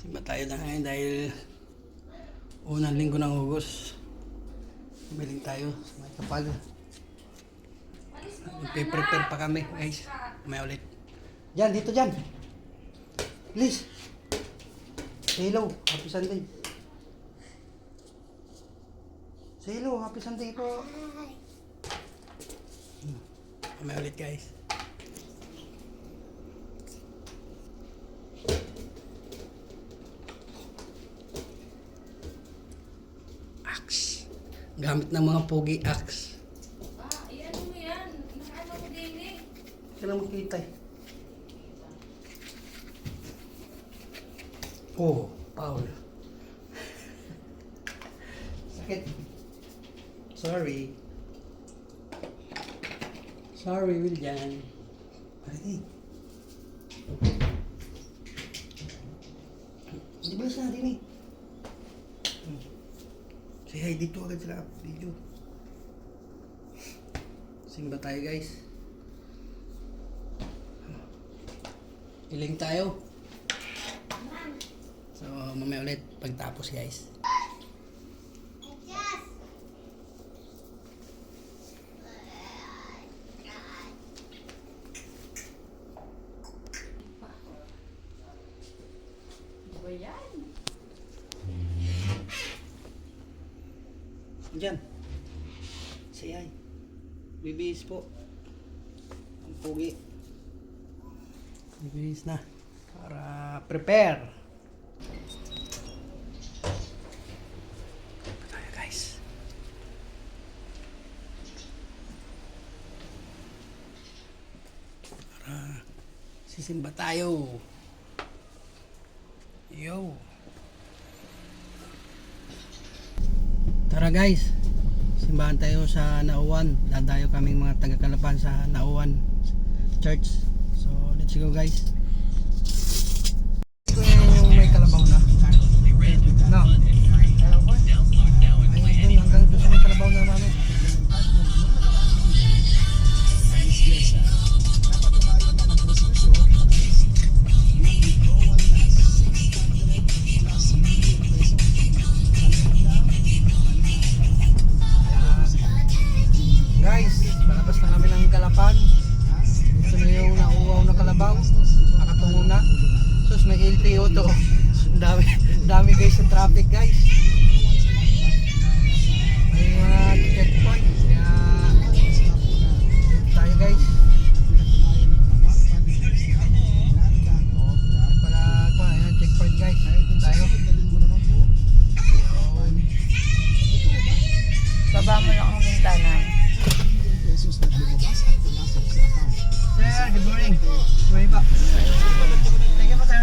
Simba tayo na ngayon dahil unang linggo ng August. Biling tayo sa may kapal. Prepare pa kami guys. May ulit. Diyan, dito dyan. Please. Say hello. Happy Sunday. Say hello. Happy Sunday po. May ulit guys. Axe. Gamit ng mga pogi axe. Ano mo yan? Nakaano mo din eh. Kailan makita eh. Oh, Paul. Sakit. Sorry. Sorry, William. Ay. Di ba sa atin eh? Say hi dito agad sila. Dito. Simba tayo guys. Iling tayo. So, mamaya ulit pagtapos guys. Ano ba yan? Diyan. Say hi. Bibihis po. Ang pugi. Bibihis na. Para prepare. Tayo guys. Para sisimba tayo. Yo. Tara guys, simbahan tayo sa Nauwan. Dadayo kaming mga taga-Kalapan sa Nauwan Church. So let's go guys. Ito yung may kalabaw na. No. Ay, dun hanggang doon sa may kalabaw na mami. Guys, palabas na kami ng Kalapan. Ito na yung nauuwaw na kalabaw. Nakatungo na. Sus, may LTO to. Dami guys sa traffic guys. May mga checkpoint. Kaya tayo guys. Ayan, checkpoint guys. Tayo. Baba mo lang ang bintana. Sir, good morning. Good morning po. Thank you po sir.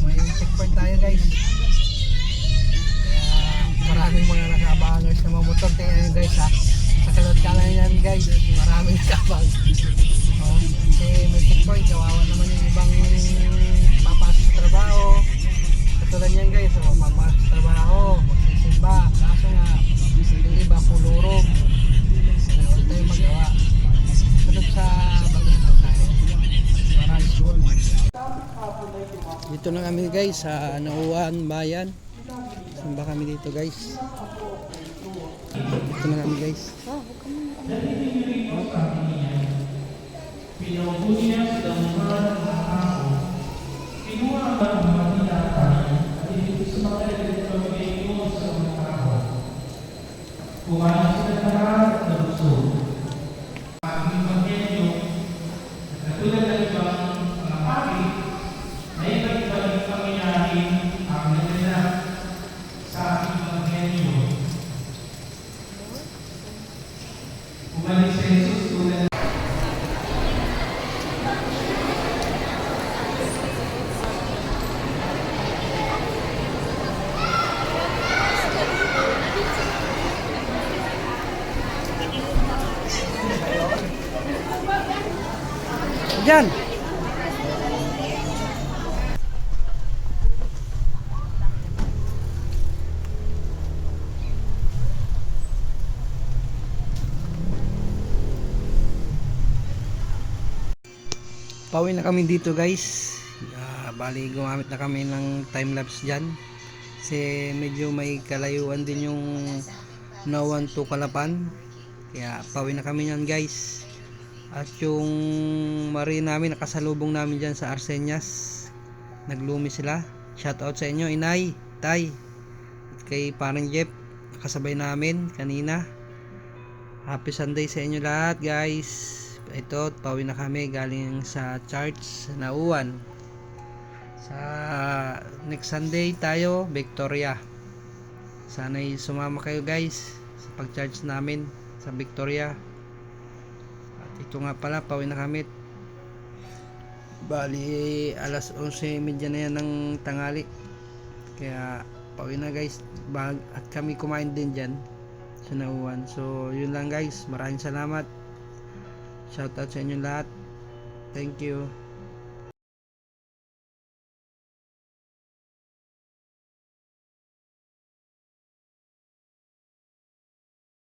May checkpoint tayo guys. Kaya maraming mga naka-abangers na mga motor. Tingnan nyo guys ha. Sa kalot kanan yan guys. Maraming naka-abang. Kasi may checkpoint. Kawawa naman yung ibang papasok sa trabaho. Katulad yan guys. Papasok sa trabaho. Magsisimba. Kaso nga yung iba kulurog. Wala tayong magawa. Sunod sa batas na tayo. Dito na kami guys sa Nauwan Bayan. Simba kami dito guys. Dito na kami guys. Diyan. Pauwi na kami dito guys. Bali gumamit na kami ng time lapse dyan. Kasi medyo may kalayuan din yung Nawan to Calapan. Kaya pauwi na kami yan guys. At yung marina namin, nakasalubong namin dyan sa Arseñas. Naglumi sila. Shoutout sa inyo, Inay, Tay. At kay parang Jeff, nakasabay namin kanina. Happy Sunday sa inyo lahat guys. Ito, pauwi na kami galing sa church sa Nauan. Sa next Sunday tayo, Victoria. Sana'y sumama kayo guys sa pag-charge namin sa Victoria. At ito nga pala, pauwi na kami. Bali, alas 11:30 na yan ng tanghali. Kaya, pauwi na guys. At kami kumain din dyan sa Nauan. So, yun lang guys. Maraming salamat. Shoutout sa inyo lahat. Thank you.